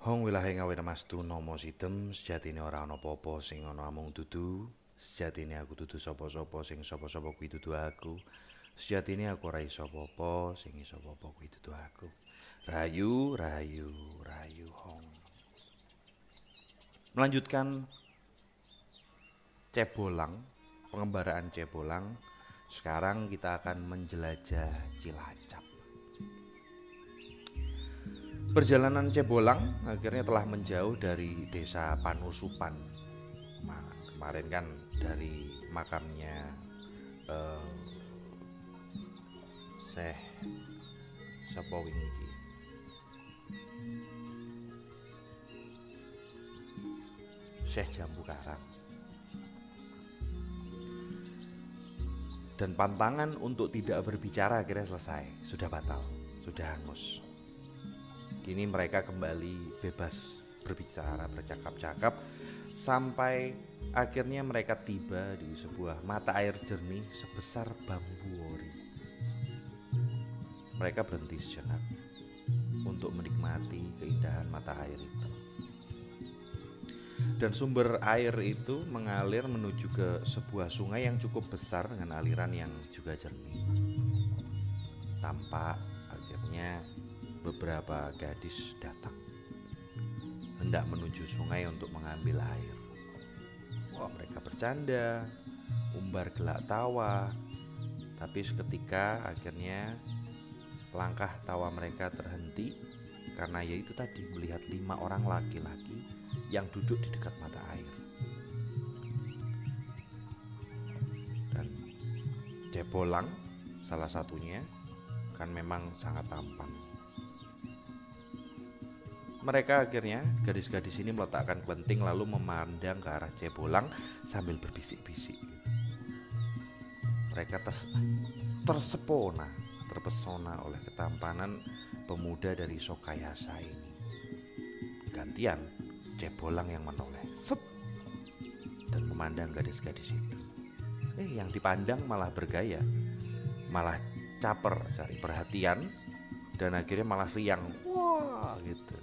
Hong wilahe ngawe namastu nomo sidem sejatine ora ana apa-apa sing ana amung dudu. Sejatine aku dudu sapa-sapa sing sapa-sapa kuwi dudu aku. Sejatine aku ora iso apa-apa sing iso apa-apa kuwi dudu aku. Rahayu, rahayu, rahayu Hong. Melanjutkan Cebolang, pengembaraan Cebolang. Sekarang kita akan menjelajah Cilacap. Perjalanan Cebolang akhirnya telah menjauh dari desa Panusupan. Kemarin kan dari makamnya Syekh sapa wingi iki? Syekh Jambu Karang. Dan pantangan untuk tidak berbicara akhirnya selesai, sudah batal, sudah hangus. Kini mereka kembali bebas berbicara, bercakap-cakap sampai akhirnya mereka tiba di sebuah mata air jernih sebesar bambu wori. Mereka berhenti sejenak untuk menikmati keindahan mata air itu. Dan sumber air itu mengalir menuju ke sebuah sungai yang cukup besar dengan aliran yang juga jernih. Tampak akhirnya beberapa gadis datang hendak menuju sungai untuk mengambil air. Wah, mereka bercanda, umbar gelak tawa. Tapi seketika akhirnya langkah tawa mereka terhenti karena yaitu tadi melihat 5 orang laki-laki yang duduk di dekat mata air. Dan Cebolang salah satunya kan memang sangat tampan. Mereka akhirnya, gadis-gadis ini meletakkan kelenting lalu memandang ke arah Cebolang sambil berbisik-bisik. Mereka terpesona oleh ketampanan pemuda dari Sokayasa ini. Gantian Cebolang yang menoleh, set, dan memandang gadis-gadis itu. Yang dipandang malah bergaya, malah caper cari perhatian, dan akhirnya malah riang, wah gitu.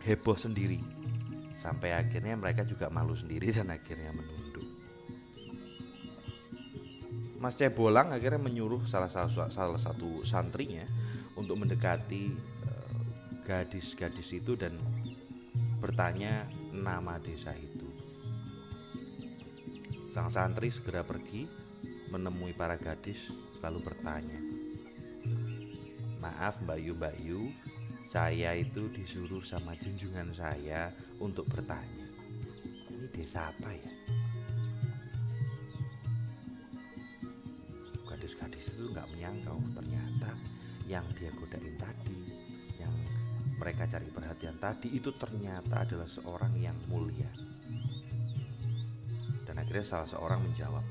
Heboh sendiri. Sampai akhirnya mereka juga malu sendiri dan akhirnya menunduk. Mas Cebolang akhirnya menyuruh salah satu santrinya untuk mendekati gadis-gadis itu dan bertanya nama desa itu. Sang santri segera pergi menemui para gadis lalu bertanya, "Maaf Mbak Yu, saya itu disuruh sama junjungan saya untuk bertanya, ini desa apa ya?" Gadis-gadis itu gak menyangka ternyata yang dia godain tadi, yang mereka cari perhatian tadi itu ternyata adalah seorang yang mulia. Dan akhirnya salah seorang menjawab,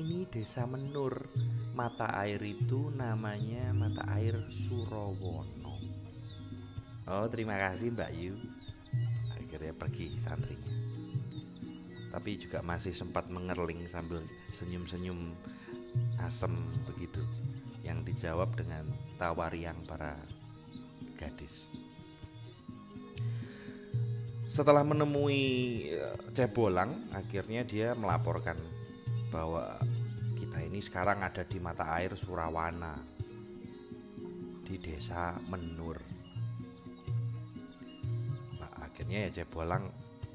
"Ini desa Menur, mata air itu namanya mata air Surawono." "Oh, terima kasih Mbak Yu." Akhirnya pergi santrinya. Tapi juga masih sempat mengerling sambil senyum-senyum asem begitu, yang dijawab dengan tawa riang para gadis. Setelah menemui Cebolang, akhirnya dia melaporkan bahwa kita ini sekarang ada di mata air Surawana, di desa Menur. Akhirnya ya Cebolang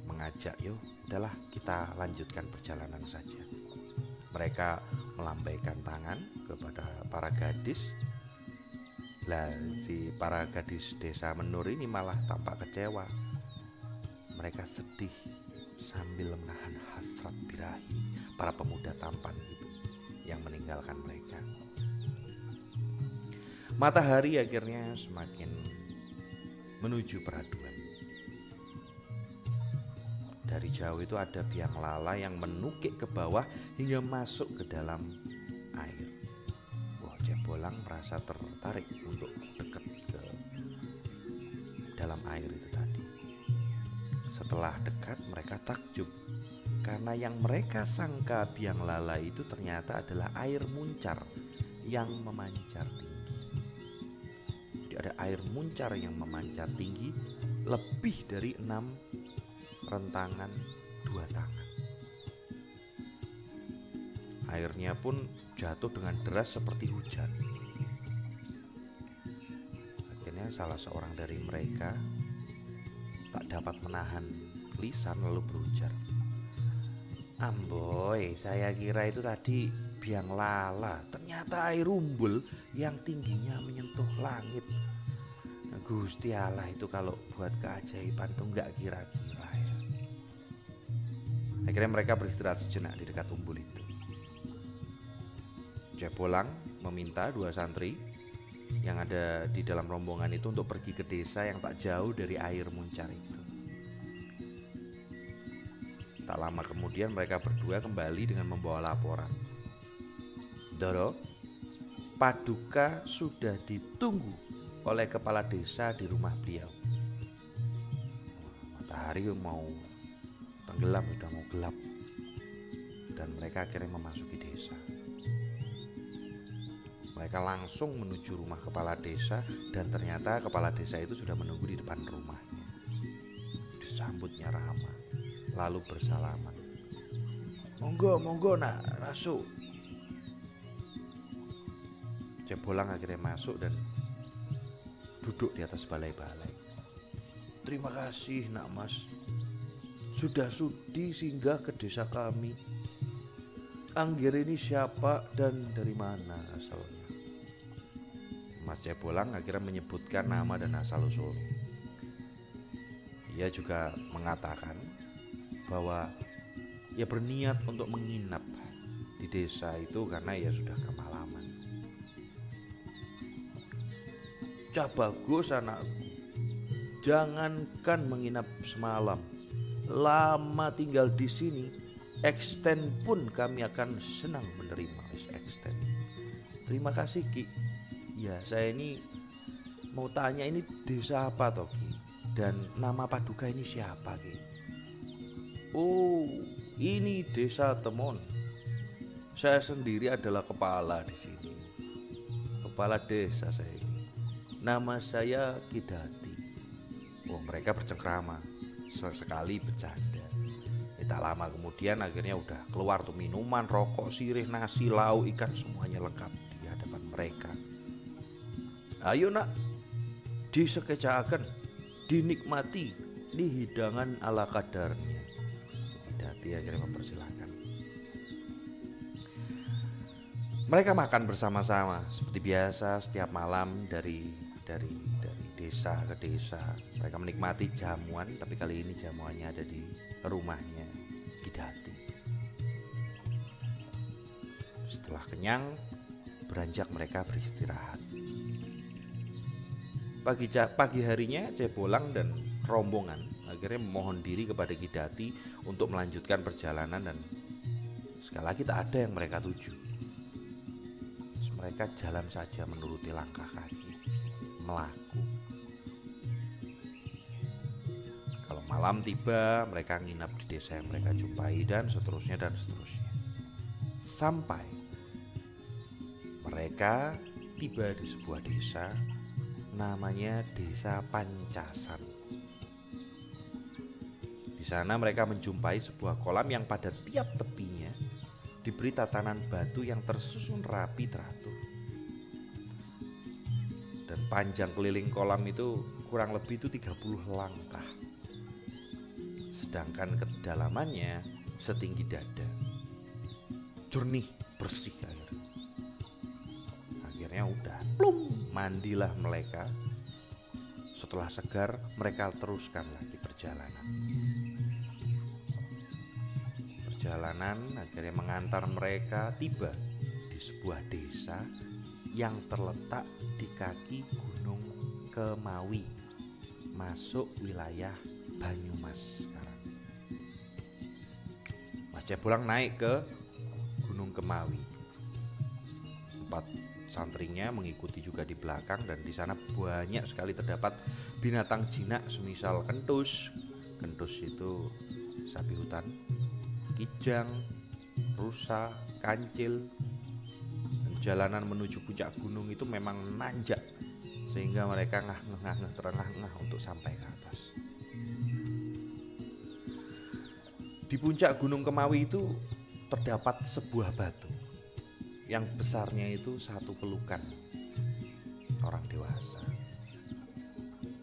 mengajak, "Yuk, udahlah kita lanjutkan perjalanan saja." Mereka melambaikan tangan kepada para gadis. Lah, si para gadis desa Menur ini malah tampak kecewa. Mereka sedih sambil menahan hasrat birahi para pemuda tampan itu yang meninggalkan mereka. Matahari akhirnya semakin menuju peraduan. Dari jauh itu ada biang lala yang menukik ke bawah hingga masuk ke dalam air. Wah, Cebolang merasa tertarik untuk dekat ke dalam air itu tadi. Setelah dekat mereka takjub karena yang mereka sangka biang lala itu ternyata adalah air muncar yang memancar tinggi. Jadi ada air muncar yang memancar tinggi lebih dari 6 rentangan 2 tangan. Airnya pun jatuh dengan deras seperti hujan. Akhirnya salah seorang dari mereka tak dapat menahan lisan lalu berujar, "Amboy, saya kira itu tadi biang lala, ternyata air umbul yang tingginya menyentuh langit. Gusti Allah itu kalau buat keajaiban tuh gak kira-kira ya." Akhirnya mereka beristirahat sejenak di dekat umbul itu. Jebolang meminta 2 santri yang ada di dalam rombongan itu untuk pergi ke desa yang tak jauh dari air muncar itu. Tak lama kemudian mereka berdua kembali dengan membawa laporan. "Doro, paduka sudah ditunggu oleh kepala desa di rumah beliau." Matahari mau tenggelam, sudah mau gelap, dan mereka akhirnya memasuki desa. Mereka langsung menuju rumah kepala desa, dan ternyata kepala desa itu sudah menunggu di depan rumahnya. Disambutnya ramah, lalu bersalaman, Monggo nak, masuk." Jebolang akhirnya masuk dan duduk di atas balai-balai. "Terima kasih nak mas, sudah sudi singgah ke desa kami. Angger ini siapa dan dari mana asalnya?" Mas Jebolang akhirnya menyebutkan nama dan asal-usulnya. Ia juga mengatakan bahwa ia berniat untuk menginap di desa itu karena ia sudah kemalaman. "Cah bagus anakku, jangankan menginap semalam, lama tinggal di sini, extend pun kami akan senang menerima extend. Terima kasih Ki. Ya, saya ini mau tanya, ini desa apa toh Ki? Dan nama paduka ini siapa Ki?" "Oh, ini desa Temon. Saya sendiri adalah kepala di sini. Kepala desa saya ini. Nama saya Kidati." Oh, mereka bercengkrama, sesekali bercanda. Tak lama kemudian akhirnya udah keluar tuh minuman, rokok, sirih, nasi, lauk, ikan, semuanya lengkap di hadapan mereka. "Ayo nak, disekecakan, dinikmati, ini hidangan ala kadarnya." Kidati akhirnya mempersilahkan. Mereka makan bersama-sama seperti biasa setiap malam dari desa ke desa. Mereka menikmati jamuan, tapi kali ini jamuannya ada di rumahnya Kidati. Setelah kenyang, beranjak mereka beristirahat. Pagi harinya Jebolang dan rombongan akhirnya memohon diri kepada Kidati untuk melanjutkan perjalanan, dan sekali lagi tak ada yang mereka tuju. Mereka jalan saja menuruti langkah kaki, melaku. Kalau malam tiba, mereka nginap di desa yang mereka jumpai, dan seterusnya dan seterusnya. Sampai mereka tiba di sebuah desa namanya Desa Pancasan. Di sana mereka menjumpai sebuah kolam yang pada tiap tepinya diberi tatanan batu yang tersusun rapi teratur. Dan panjang keliling kolam itu kurang lebih itu 30 langkah. Sedangkan kedalamannya setinggi dada. Jernih, bersih air. Akhirnya udah, plum, mandilah mereka. Setelah segar, mereka teruskan lagi perjalanan. Perjalanan akhirnya mengantar mereka tiba di sebuah desa yang terletak di kaki Gunung Kemawi, masuk wilayah Banyumas sekarang. Mas Jebolang naik ke Gunung Kemawi. 4 santrinya mengikuti juga di belakang, dan di sana banyak sekali terdapat binatang jinak semisal kentus. Kentus itu sapi hutan, kijang, rusa, kancil. Dan jalanan menuju puncak gunung itu memang nanjak sehingga mereka ngah-ngah terengah-engah untuk sampai ke atas. Di puncak Gunung Kemawi itu terdapat sebuah batu yang besarnya itu satu pelukan orang dewasa.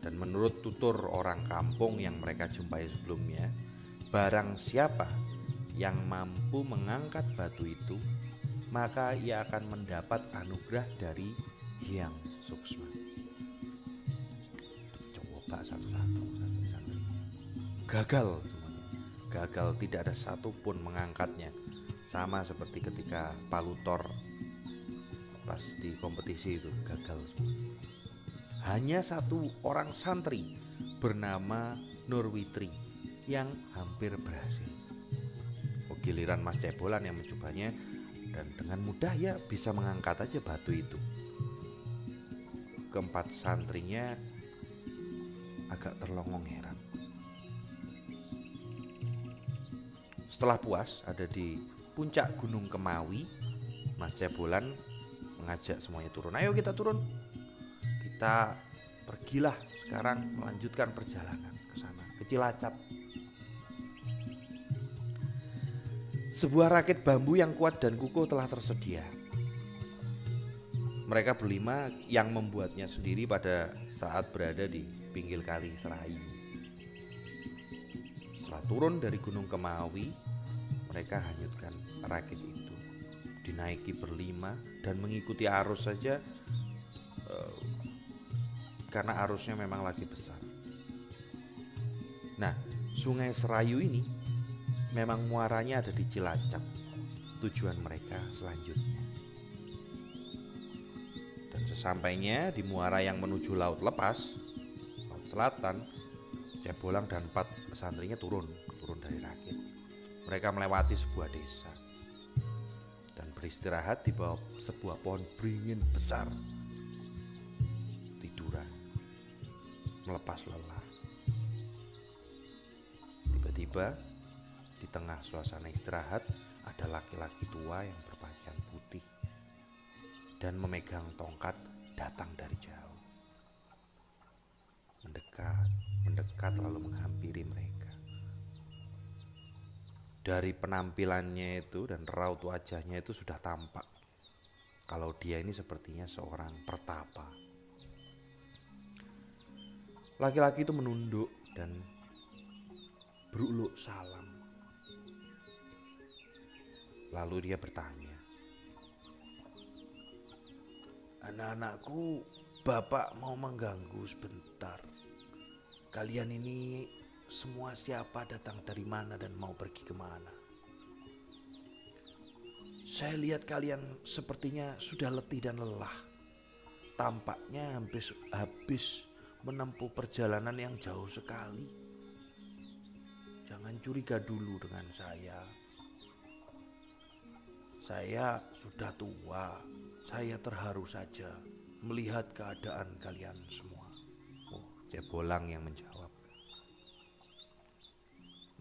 Dan menurut tutur orang kampung yang mereka jumpai sebelumnya, barang siapa yang mampu mengangkat batu itu, maka ia akan mendapat anugerah dari Hyang Suksma. Coba satu-satu santri-santri. Gagal semuanya. Gagal, tidak ada satupun mengangkatnya. Sama seperti ketika Palutor pas di kompetisi itu gagal semua. Hanya satu orang santri bernama Nurwitri yang hampir berhasil. Giliran Mas Cebolan yang mencobanya, dan dengan mudah ya bisa mengangkat aja batu itu. Keempat santrinya agak terlongong heran. Setelah puas ada di puncak Gunung Kemawi, Mas Cebolan mengajak semuanya turun. Ayo kita turun. Kita pergilah sekarang melanjutkan perjalanan ke sana, ke Cilacap. Sebuah rakit bambu yang kuat dan kukuh telah tersedia. Mereka berlima yang membuatnya sendiri pada saat berada di pinggir kali Serayu. Setelah turun dari Gunung Kemawi, mereka hanyutkan rakit itu. Dinaiki berlima dan mengikuti arus saja, karena arusnya memang lagi besar. Nah, Sungai Serayu ini memang muaranya ada di Cilacap, tujuan mereka selanjutnya. Dan sesampainya di muara yang menuju Laut Lepas, Laut Selatan, Cebolang dan 4 santrinya turun dari rakit. Mereka melewati sebuah desa dan beristirahat di bawah sebuah pohon beringin besar. Tiduran, melepas lelah. Tiba-tiba di tengah suasana istirahat ada laki-laki tua yang berpakaian putih dan memegang tongkat datang dari jauh. Mendekat lalu menghampiri mereka. Dari penampilannya itu dan raut wajahnya itu sudah tampak kalau dia ini sepertinya seorang pertapa. Laki-laki itu menunduk dan beruluk salam. Lalu dia bertanya, "Anak-anakku, Bapak mau mengganggu sebentar. Kalian ini semua siapa, datang dari mana dan mau pergi kemana? Saya lihat kalian sepertinya sudah letih dan lelah. Tampaknya habis menempuh perjalanan yang jauh sekali. Jangan curiga dulu dengan saya. Saya sudah tua, saya terharu saja melihat keadaan kalian semua." Cebolang yang menjawab,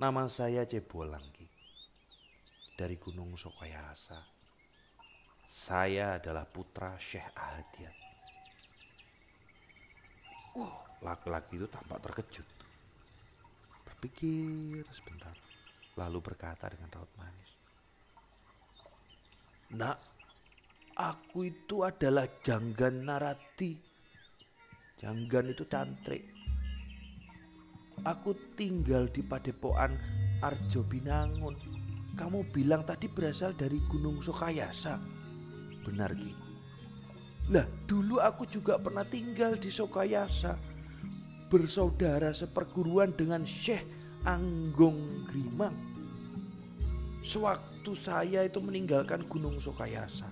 "Nama saya Cebolang, Ki, dari Gunung Sokayasa. Saya adalah putra Syekh Ahadiat." Laki-laki itu tampak terkejut. Berpikir sebentar, lalu berkata dengan raut manis, "Nak, aku itu adalah Janggan Narati. Janggan itu cantrik. Aku tinggal di Padepokan Arjo Binangun. Kamu bilang tadi berasal dari Gunung Sokayasa. Benar, Ki? Lah, dulu aku juga pernah tinggal di Sokayasa, bersaudara seperguruan dengan Syekh Anggung Grimang. Sewaktu saya itu meninggalkan Gunung Sokayasa,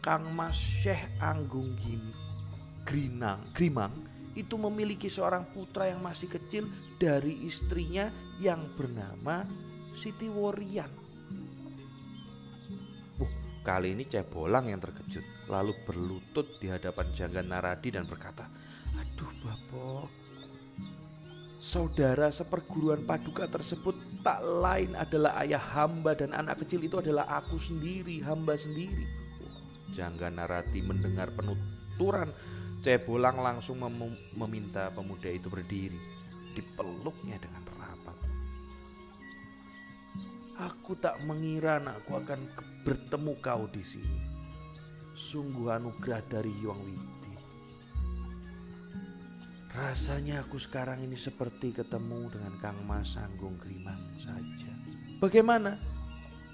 Kang Mas Syekh Anggung Grimang itu memiliki seorang putra yang masih kecil dari istrinya yang bernama Siti Worian." Kali ini Cebolang yang terkejut, lalu berlutut di hadapan Janggan Naradi dan berkata, "Aduh Bapak, saudara seperguruan Paduka tersebut tak lain adalah ayah hamba, dan anak kecil itu adalah aku sendiri, hamba sendiri." Janggan Naradi mendengar penuturan, Cebolang langsung meminta pemuda itu berdiri. Dipeluknya dengan rapat. Aku tak mengira anakku akan bertemu kau di sini. Sungguh anugerah dari Hyang Widi. Rasanya aku sekarang ini seperti ketemu dengan Kang Mas Sanggung Grimang saja. Bagaimana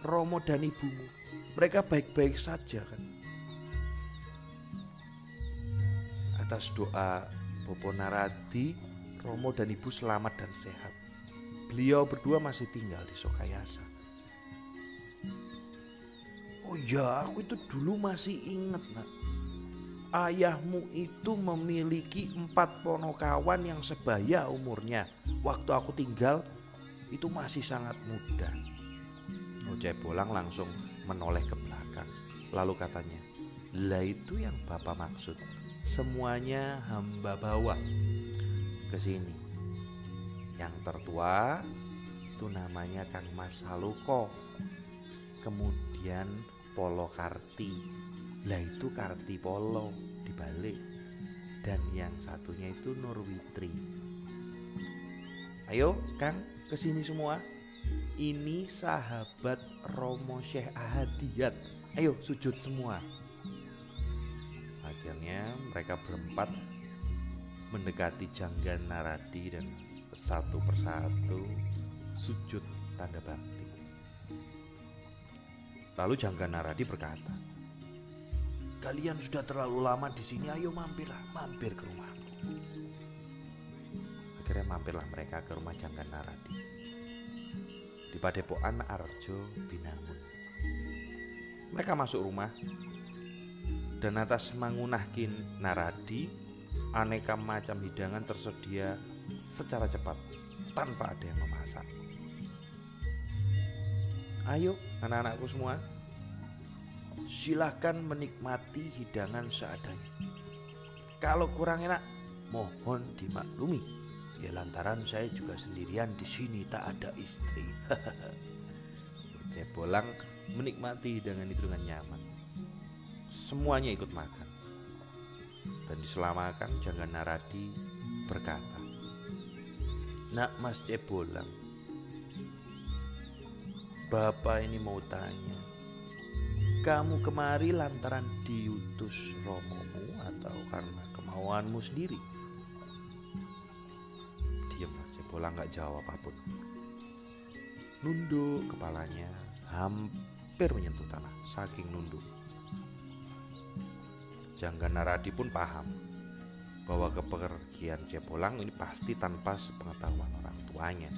Romo dan ibumu? Mereka baik-baik saja kan? Atas doa Bopo Naradi, Romo dan ibu selamat dan sehat. Beliau berdua masih tinggal di Sokayasa. Oh ya, aku itu dulu masih ingat, nak. Ayahmu itu memiliki 4 ponokawan yang sebaya umurnya. Waktu aku tinggal itu masih sangat muda. Cebolang langsung menoleh ke belakang. Lalu katanya, lah itu yang Bapak maksud. Semuanya hamba bawa ke sini. Yang tertua itu namanya Kang Mas Saluko. Kemudian Polo Karti. Lah itu Karti Polo dibalik. Dan yang satunya itu Nurwitri. Ayo Kang, kesini semua. Ini sahabat Romo Syekh Ahadiyat. Ayo sujud semua. Akhirnya mereka berempat mendekati Janggan Naradi dan satu persatu sujud tanda bakti. Lalu Janggan Naradi berkata, kalian sudah terlalu lama di sini, ayo mampir ke rumahku. Akhirnya mampirlah mereka ke rumah Janggan Naradi di Padepokan Arjo Binangun. Mereka masuk rumah dan atas mangunahkin Naradi, aneka macam hidangan tersedia secara cepat tanpa ada yang memasak. Ayo anak-anakku semua, silahkan menikmati hidangan seadanya. Kalau kurang enak, mohon dimaklumi. Ya lantaran saya juga sendirian di sini, tak ada istri. Cebolang menikmati hidangan itu dengan nyaman. Semuanya ikut makan. Dan diselamakan Janggan Naradi berkata, nak Mas Cebolang, Bapak ini mau tanya, kamu kemari lantaran diutus Romomu atau karena kemauanmu sendiri? Diam Mas Cebolang, gak jawab apapun. Nunduk kepalanya, hampir menyentuh tanah saking nunduk. Janggan Naradi pun paham bahwa kepergian Cebolang ini pasti tanpa sepengetahuan orang tuanya.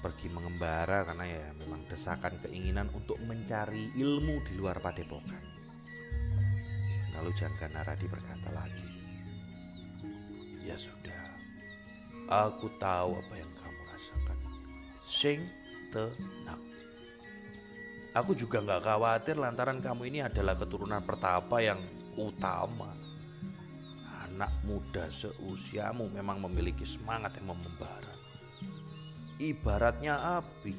Pergi mengembara karena ya memang desakan keinginan untuk mencari ilmu di luar padepokan. Lalu Janggan Naradi berkata lagi, ya sudah, aku tahu apa yang kamu rasakan. Sing tenang. Aku juga gak khawatir lantaran kamu ini adalah keturunan pertapa yang utama. Anak muda seusiamu memang memiliki semangat yang membara. Ibaratnya api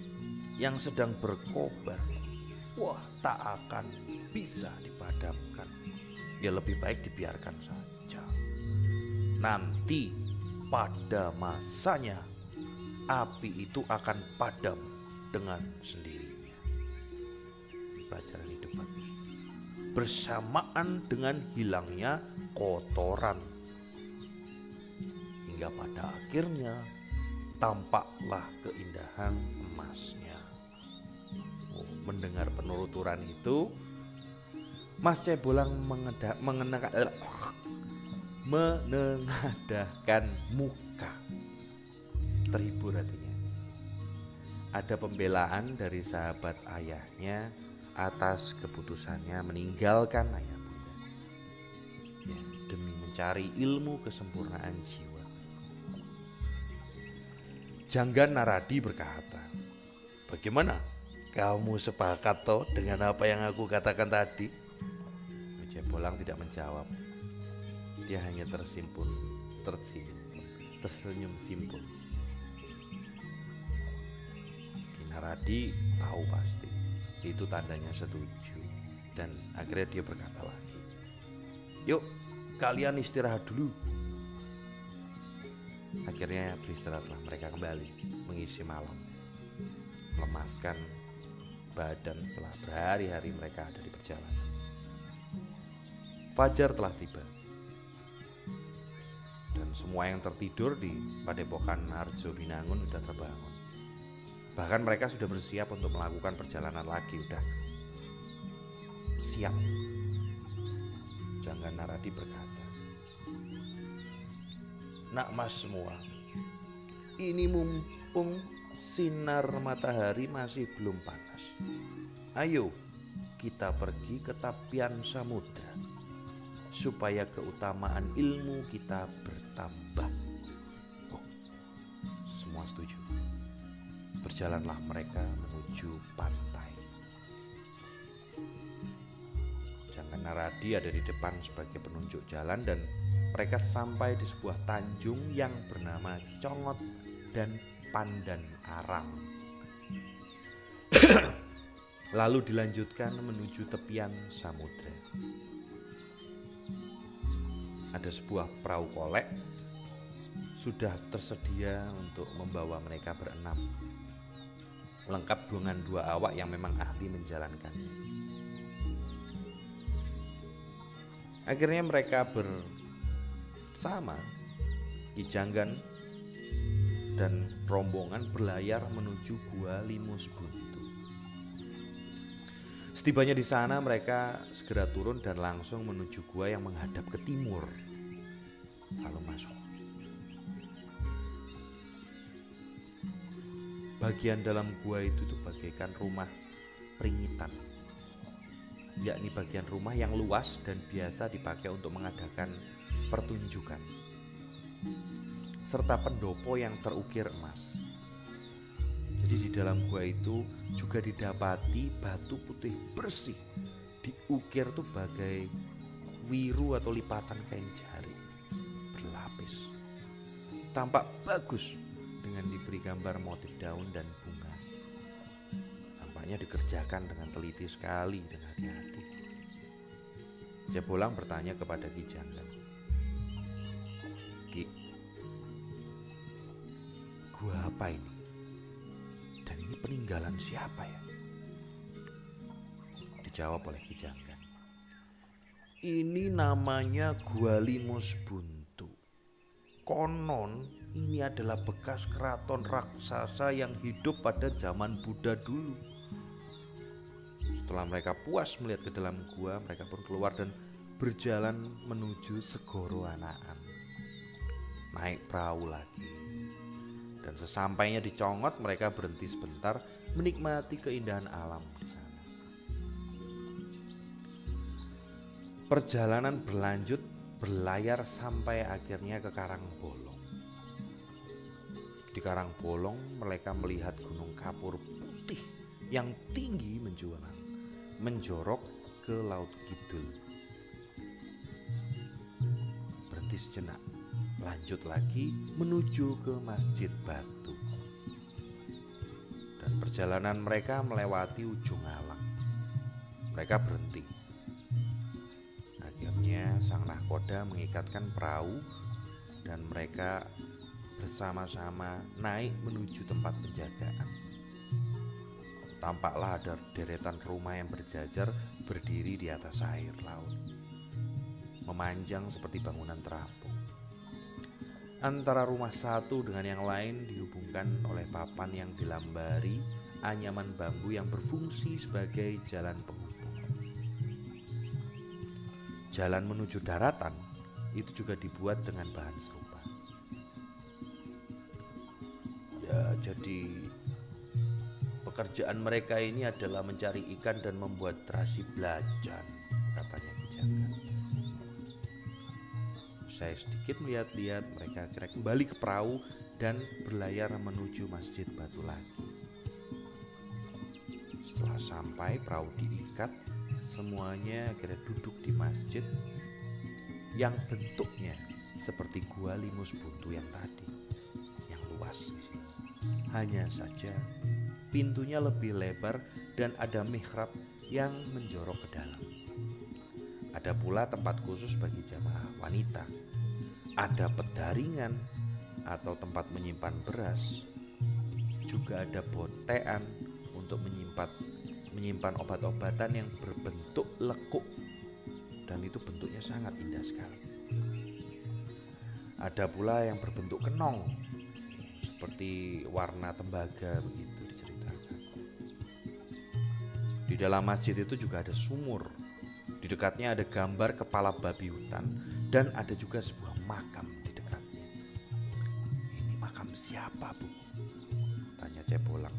yang sedang berkobar. Wah, tak akan bisa dipadamkan. Ya lebih baik dibiarkan saja. Nanti pada masanya api itu akan padam dengan sendirinya. Pelajaran hidup bagus. Bersamaan dengan hilangnya kotoran, hingga pada akhirnya tampaklah keindahan emasnya. Mendengar penuturan itu, Mas Cebolang menengadahkan muka. Terhibur hatinya. Ada pembelaan dari sahabat ayahnya atas keputusannya meninggalkan ayah bunda, ya, demi mencari ilmu kesempurnaan jiwa. Janggan Naradi berkata, bagaimana? Kamu sepakat toh dengan apa yang aku katakan tadi? Cebolang tidak menjawab. Dia hanya tersenyum simpul. Naradi tahu pasti itu tandanya setuju, dan akhirnya dia berkata lagi, Yuk, kalian istirahat dulu. Akhirnya beristirahatlah mereka kembali mengisi malam, melemaskan badan setelah berhari-hari mereka ada di perjalanan. Fajar telah tiba dan semua yang tertidur di Padepokan Arjo Binangun sudah terbangun. Bahkan mereka sudah bersiap untuk melakukan perjalanan lagi, udah siap. Janggan Naradi berkata, "Nak mas semua, ini mumpung sinar matahari masih belum panas. Ayo kita pergi ke tepian samudra supaya keutamaan ilmu kita bertambah." Oh, semua setuju. Berjalanlah mereka menuju pantai. Janggan Naradi ada di depan sebagai penunjuk jalan dan mereka sampai di sebuah tanjung yang bernama Congot dan Pandan Arang. Lalu dilanjutkan menuju tepian samudra. Ada sebuah perahu kolek sudah tersedia untuk membawa mereka berenam, lengkap dengan 2 awak yang memang ahli menjalankannya. Akhirnya mereka bersama Ki Janggan dan rombongan berlayar menuju Gua Limus Buntu. Setibanya di sana mereka segera turun dan langsung menuju gua yang menghadap ke timur. Lalu masuk. Bagian dalam gua itu tuh bagaikan rumah peringitan, yakni bagian rumah yang luas dan biasa dipakai untuk mengadakan pertunjukan, serta pendopo yang terukir emas. Jadi di dalam gua itu juga didapati batu putih bersih, diukir tuh bagai wiru atau lipatan kain jari berlapis. Tampak bagus dengan diberi gambar motif daun dan bunga. Tampaknya dikerjakan dengan teliti sekali dan hati-hati. Jebolang bertanya kepada Ki Janggan, "Ki, gua apa ini? Dan ini peninggalan siapa ya?" Dijawab oleh Ki Janggan, "Ini namanya Gua Limus Buntu. Konon ini adalah bekas keraton raksasa yang hidup pada zaman Buddha dulu." Setelah mereka puas melihat ke dalam gua, mereka pun keluar dan berjalan menuju Segoro Anaan. Naik perahu lagi. Dan sesampainya di Congot, mereka berhenti sebentar menikmati keindahan alam di sana. Perjalanan berlanjut berlayar sampai akhirnya ke Karangbolong. Di Karangbolong mereka melihat gunung kapur putih yang tinggi menjorok ke Laut Kidul. Berhenti sejenak, lanjut lagi menuju ke Masjid Batu. Dan perjalanan mereka melewati ujung alang. Mereka berhenti. Akhirnya sang nahkoda mengikatkan perahu dan mereka bersama-sama naik menuju tempat penjagaan. Tampaklah ada deretan rumah yang berjajar berdiri di atas air laut, memanjang seperti bangunan terapung. Antara rumah satu dengan yang lain dihubungkan oleh papan yang dilambari anyaman bambu yang berfungsi sebagai jalan penghubung. Jalan menuju daratan itu juga dibuat dengan bahan serupa. Ya, jadi pekerjaan mereka ini adalah mencari ikan dan membuat terasi belajan, katanya Ki Janggan. Saya sedikit melihat-lihat, mereka akhirnya kembali ke perahu dan berlayar menuju Masjid Batu lagi. Setelah sampai, perahu diikat, semuanya akhirnya duduk di masjid yang bentuknya seperti Gua Limus Buntu yang tadi, yang luas di sini. Hanya saja pintunya lebih lebar dan ada mihrab yang menjorok ke dalam. Ada pula tempat khusus bagi jamaah wanita. Ada pedaringan atau tempat menyimpan beras. Juga ada botean untuk menyimpan obat-obatan yang berbentuk lekuk, dan itu bentuknya sangat indah sekali. Ada pula yang berbentuk kenong, seperti warna tembaga begitu diceritakan. Di dalam masjid itu juga ada sumur. Di dekatnya ada gambar kepala babi hutan dan ada juga sebuah makam di dekatnya. Ini makam siapa, Bu? Tanya Cebolang.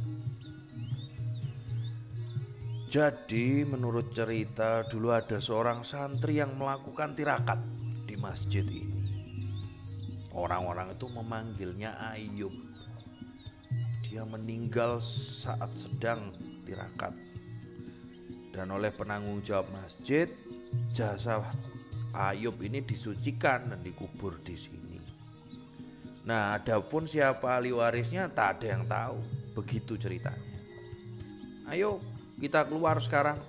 Jadi menurut cerita dulu ada seorang santri yang melakukan tirakat di masjid ini. Orang-orang itu memanggilnya Ayub. Dia meninggal saat sedang tirakat. Dan oleh penanggung jawab masjid, jasa Ayub ini disucikan dan dikubur di sini. Nah, adapun siapa ahli warisnya tak ada yang tahu. Begitu ceritanya. Ayo kita keluar sekarang.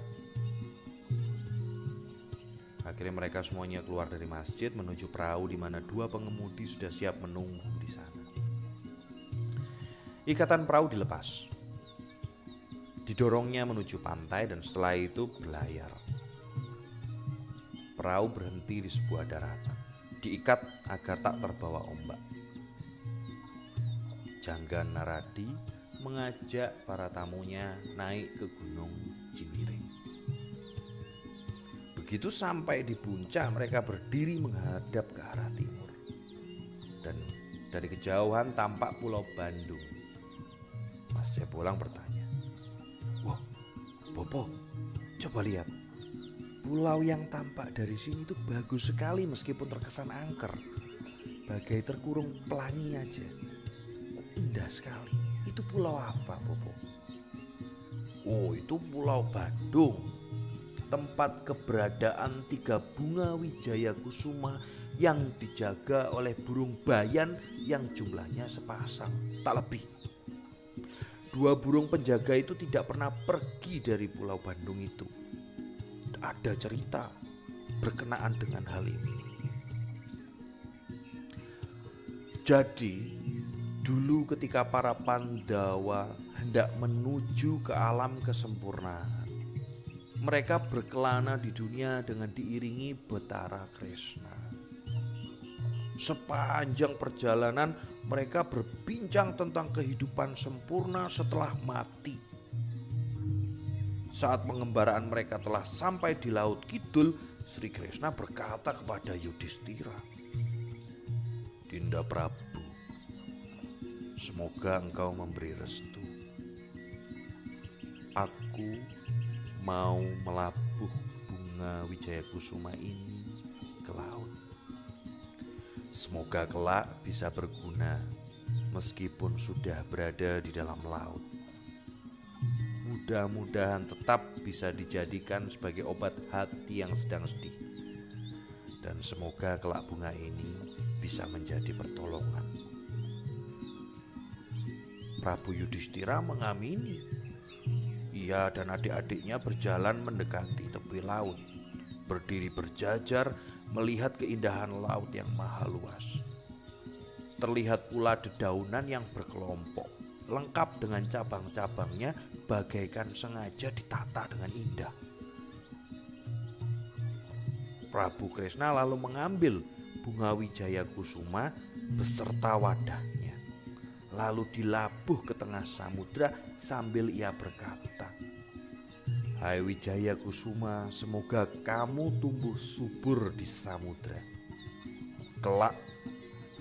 Akhirnya mereka semuanya keluar dari masjid menuju perahu di mana dua pengemudi sudah siap menunggu di sana. Ikatan perahu dilepas. Didorongnya menuju pantai dan setelah itu berlayar. Perahu berhenti di sebuah daratan, diikat agar tak terbawa ombak. Janggan Naradi mengajak para tamunya naik ke Gunung Ciwiring. Begitu sampai di puncak, mereka berdiri menghadap ke arah timur. Dan dari kejauhan tampak Pulau Bandung. Mas Cebolang bertanya, "Wah, Bopo, coba lihat. Pulau yang tampak dari sini itu bagus sekali meskipun terkesan angker. Bagai terkurung pelangi aja. Indah sekali. Itu pulau apa, Bopo?" "Oh, itu Pulau Bandung. Tempat keberadaan 3 bunga wijaya kusuma yang dijaga oleh burung bayan yang jumlahnya sepasang, tak lebih. 2 burung penjaga itu tidak pernah pergi dari Pulau Bandung itu. Ada cerita berkenaan dengan hal ini. Jadi, dulu ketika para Pandawa hendak menuju ke alam kesempurnaan, mereka berkelana di dunia dengan diiringi Betara Kresna. Sepanjang perjalanan mereka berbincang tentang kehidupan sempurna setelah mati. Saat pengembaraan mereka telah sampai di Laut Kidul, Sri Kresna berkata kepada Yudhistira, "Dinda Prabu, semoga engkau memberi restu. Aku mau melabuh bunga wijaya kusuma ini ke laut. Semoga kelak bisa berguna meskipun sudah berada di dalam laut. Mudah-mudahan tetap bisa dijadikan sebagai obat hati yang sedang sedih. Dan semoga kelak bunga ini bisa menjadi pertolongan." Prabu Yudhistira mengamini. Ia dan adik-adiknya berjalan mendekati tepi laut, berdiri berjajar melihat keindahan laut yang maha luas. Terlihat pula dedaunan yang berkelompok, lengkap dengan cabang-cabangnya bagaikan sengaja ditata dengan indah. Prabu Kresna lalu mengambil bunga wijaya kusuma beserta wadahnya, lalu dilabuh ke tengah samudra sambil ia berkata, "Hai wijaya kusuma, semoga kamu tumbuh subur di samudra. Kelak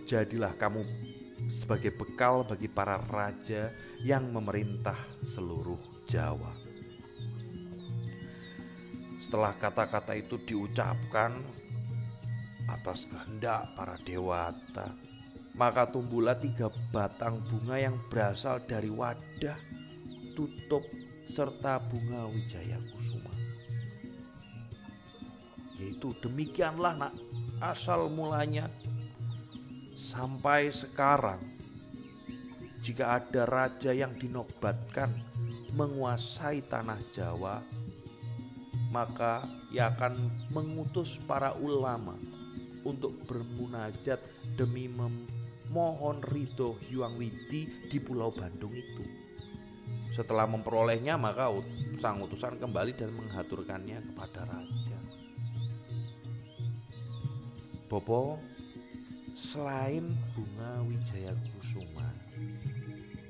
jadilah kamu sebagai bekal bagi para raja yang memerintah seluruh Jawa." Setelah kata-kata itu diucapkan atas kehendak para dewata, maka tumbuhlah 3 batang bunga yang berasal dari wadah, tutup, serta bunga wijaya kusuma. Yaitu demikianlah nak asal mulanya. Sampai sekarang, jika ada raja yang dinobatkan menguasai tanah Jawa, maka ia akan mengutus para ulama untuk bermunajat demi memohon ridho Hyang Widi di Pulau Bandung itu. Setelah memperolehnya, maka sang utusan kembali dan menghaturkannya kepada raja. Bopo, selain bunga Wijaya Kusuma,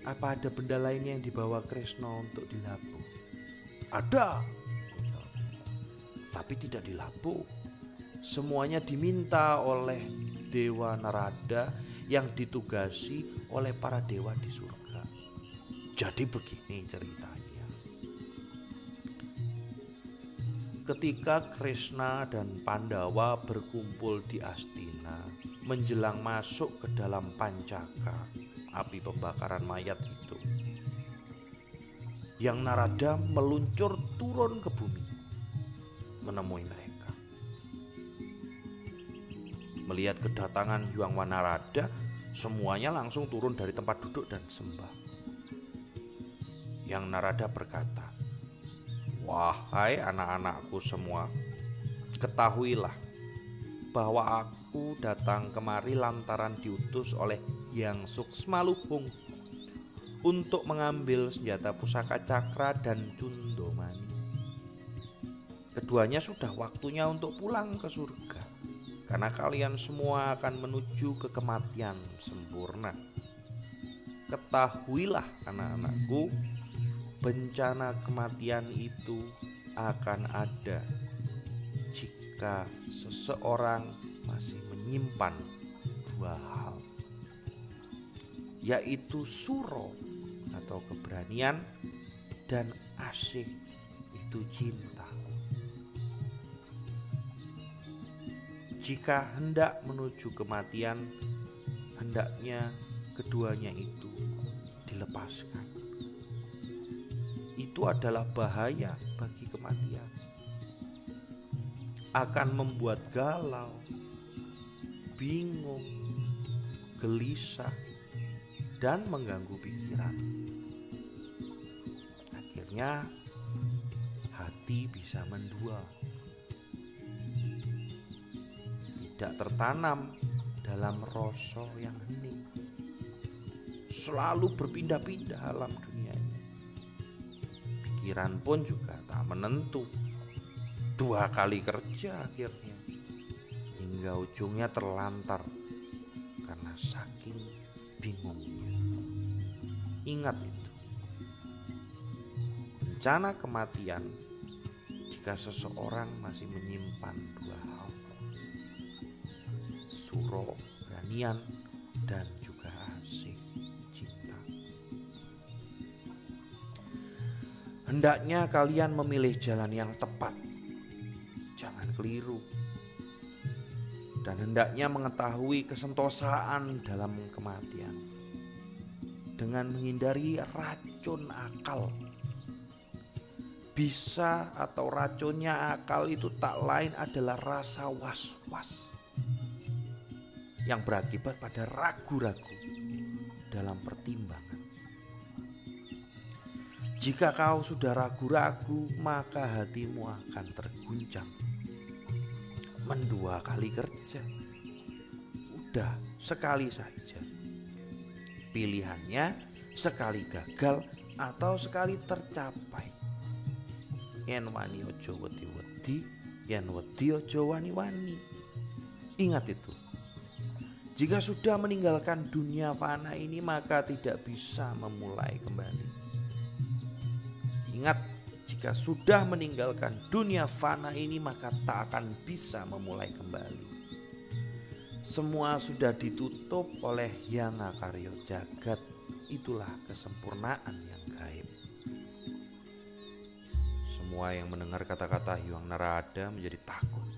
apa ada benda lainnya yang dibawa Kresna untuk dilabuh? Ada, tapi tidak dilabuh. Semuanya diminta oleh Dewa Narada yang ditugasi oleh para dewa di surga. Jadi begini ceritanya. Ketika Kresna dan Pandawa berkumpul di Astina menjelang masuk ke dalam pancaka, api pembakaran mayat itu, Hyang Narada meluncur turun ke bumi menemui mereka. Melihat kedatangan Hyang Narada, semuanya langsung turun dari tempat duduk dan sembah. Hyang Narada berkata, "Wahai anak-anakku semua, ketahuilah bahwa aku datang kemari lantaran diutus oleh Hyang Suksmaluhung untuk mengambil senjata pusaka cakra dan cundomani. Keduanya sudah waktunya untuk pulang ke surga, karena kalian semua akan menuju ke kematian sempurna. Ketahuilah anak-anakku, bencana kematian itu akan ada jika seseorang masih menyimpan dua hal, yaitu suro atau keberanian dan asyik itu cinta. Jika hendak menuju kematian, hendaknya keduanya itu dilepaskan. Itu adalah bahaya bagi kematian. Akan membuat galau, bingung, gelisah, dan mengganggu pikiran. Akhirnya hati bisa mendua, tidak tertanam dalam rasa yang hening, selalu berpindah-pindah alam dunianya. Pikiran pun juga tak menentu, 2 kali kerja akhirnya, hingga ujungnya terlantar karena saking bingungnya. Ingat itu, bencana kematian jika seseorang masih menyimpan 2 hal, suro, keberanian, dan juga asik, cinta. Hendaknya kalian memilih jalan yang tepat, jangan keliru. Dan hendaknya mengetahui kesentosaan dalam kematian dengan menghindari racun akal. Bisa atau racunnya akal itu tak lain adalah rasa was-was yang berakibat pada ragu-ragu dalam pertimbangan. Jika kau sudah ragu-ragu, maka hatimu akan terguncang. 2 kali kerja, udah sekali saja. Pilihannya sekali gagal atau sekali tercapai. Yen wani ojo wedi-wedi, yen wedi ojo wani-wani. Ingat itu. Jika sudah meninggalkan dunia fana ini, maka tidak bisa memulai kembali. Ingat, jika sudah meninggalkan dunia fana ini, maka tak akan bisa memulai kembali. Semua sudah ditutup oleh Hyang Akarya Jagat. Itulah kesempurnaan yang gaib. Semua yang mendengar kata-kata Hyang Narada menjadi takut,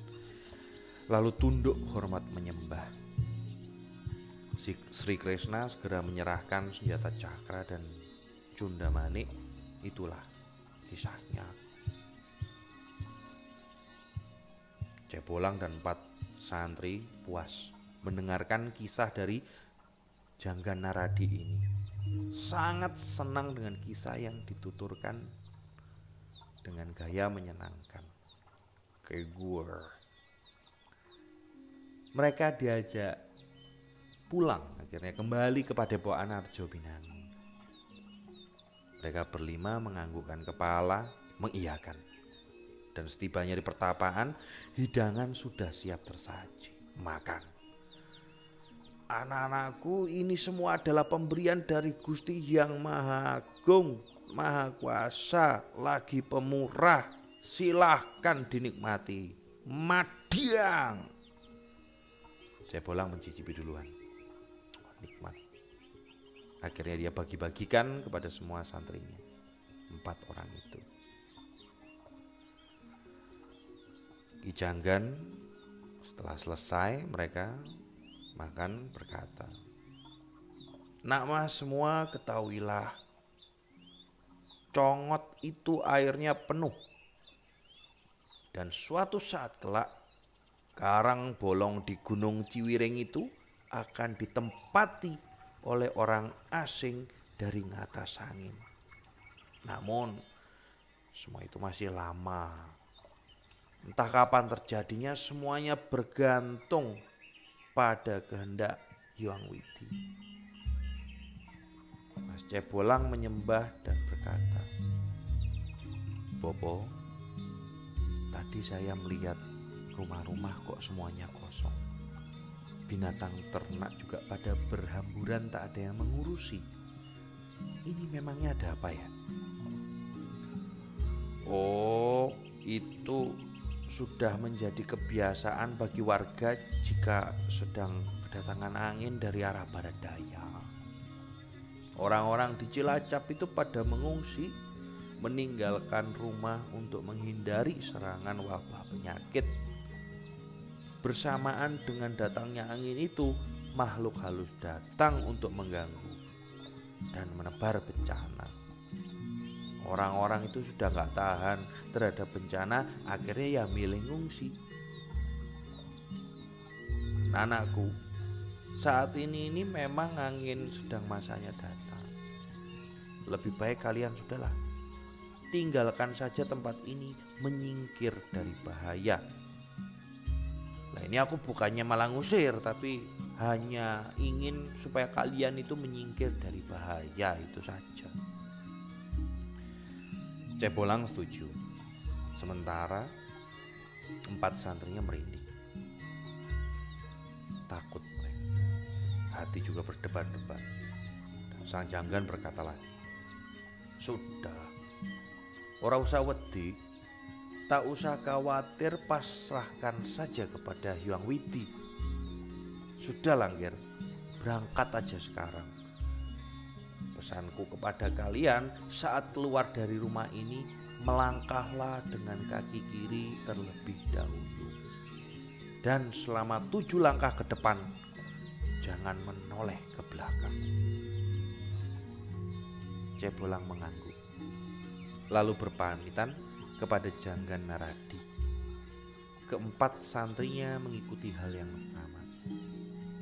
lalu tunduk hormat menyembah. Sri Kresna segera menyerahkan senjata cakra dan cundamani. Itulah kisahnya. Cebolang dan 4 santri puas mendengarkan kisah dari Jangga Naradi ini. Sangat senang dengan kisah yang dituturkan dengan gaya menyenangkan. kayak gue. Mereka diajak pulang, akhirnya kembali ke Padepokan Arjo Binangun. Mereka berlima menganggukkan kepala, mengiyakan. Dan setibanya di pertapaan, hidangan sudah siap tersaji. Makan. Anak-anakku, ini semua adalah pemberian dari Gusti Yang Maha Agung, Maha Kuasa, lagi pemurah. Silahkan dinikmati. Madiang. Cebolang mencicipi duluan. Nikmat. Akhirnya dia bagi-bagikan kepada semua santrinya. 4 orang itu. Ki Janggan setelah selesai mereka makan berkata, "Nak mas semua ketahuilah, Congot itu airnya penuh. Dan suatu saat kelak karang bolong di Gunung Ciwiring itu akan ditempati oleh orang asing dari ngatas angin. Namun semua itu masih lama. Entah kapan terjadinya, semuanya bergantung pada kehendak Hyang Widi." Mas Cebolang menyembah dan berkata, "Bopo, tadi saya melihat rumah-rumah kok semuanya kosong. Binatang ternak juga pada berhamburan, tak ada yang mengurusi. Ini memangnya ada apa ya?" "Oh, itu sudah menjadi kebiasaan bagi warga jika sedang kedatangan angin dari arah barat daya. Orang-orang di Cilacap itu pada mengungsi, meninggalkan rumah untuk menghindari serangan wabah penyakit. Bersamaan dengan datangnya angin itu, makhluk halus datang untuk mengganggu dan menebar bencana. Orang-orang itu sudah gak tahan terhadap bencana, akhirnya ya milih ngungsi. Anakku, saat ini memang angin sedang masanya datang. Lebih baik kalian sudahlah tinggalkan saja tempat ini, menyingkir dari bahaya. Nah, ini aku bukannya malah ngusir, tapi hanya ingin supaya kalian itu menyingkir dari bahaya, itu saja." Cebolang setuju. Sementara 4 santrinya merinding. Takut mereka. Hati juga berdebar-debar. Dan Sang Janggan berkata lagi, "Sudah, ora usah wedi, tak usah khawatir, pasrahkan saja kepada Hyang Widi. Sudah Langger, berangkat aja sekarang. Pesanku kepada kalian, saat keluar dari rumah ini, melangkahlah dengan kaki kiri terlebih dahulu. Dan selama 7 langkah ke depan, jangan menoleh ke belakang." Cebolang mengangguk, lalu berpamitan kepada Janggan Naradi. Ke-4 santrinya mengikuti hal yang sama.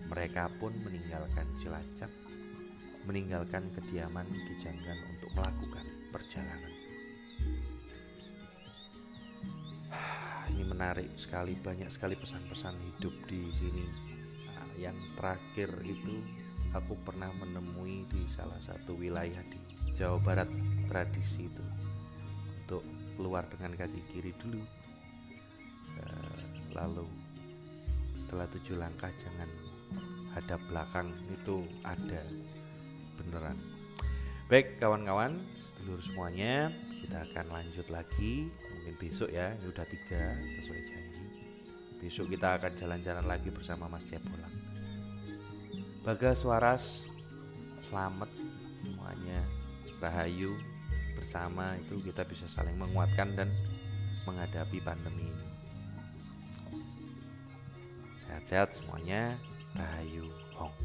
Mereka pun meninggalkan Cilacap, meninggalkan kediaman Ki Janggan untuk melakukan perjalanan. Ini menarik sekali, banyak sekali pesan-pesan hidup di sini. Nah, yang terakhir itu aku pernah menemui di salah satu wilayah di Jawa Barat, tradisi itu untuk keluar dengan kaki kiri dulu, lalu setelah 7 langkah jangan hadap belakang, itu ada beneran. Baik kawan-kawan, sedulur semuanya, kita akan lanjut lagi mungkin besok ya. Ini udah 3 sesuai janji. Besok kita akan jalan-jalan lagi bersama Mas Cebolang. Bagas Waras, selamat semuanya, rahayu. Bersama itu kita bisa saling menguatkan dan menghadapi pandemi ini. Sehat-sehat semuanya, rahayu hong.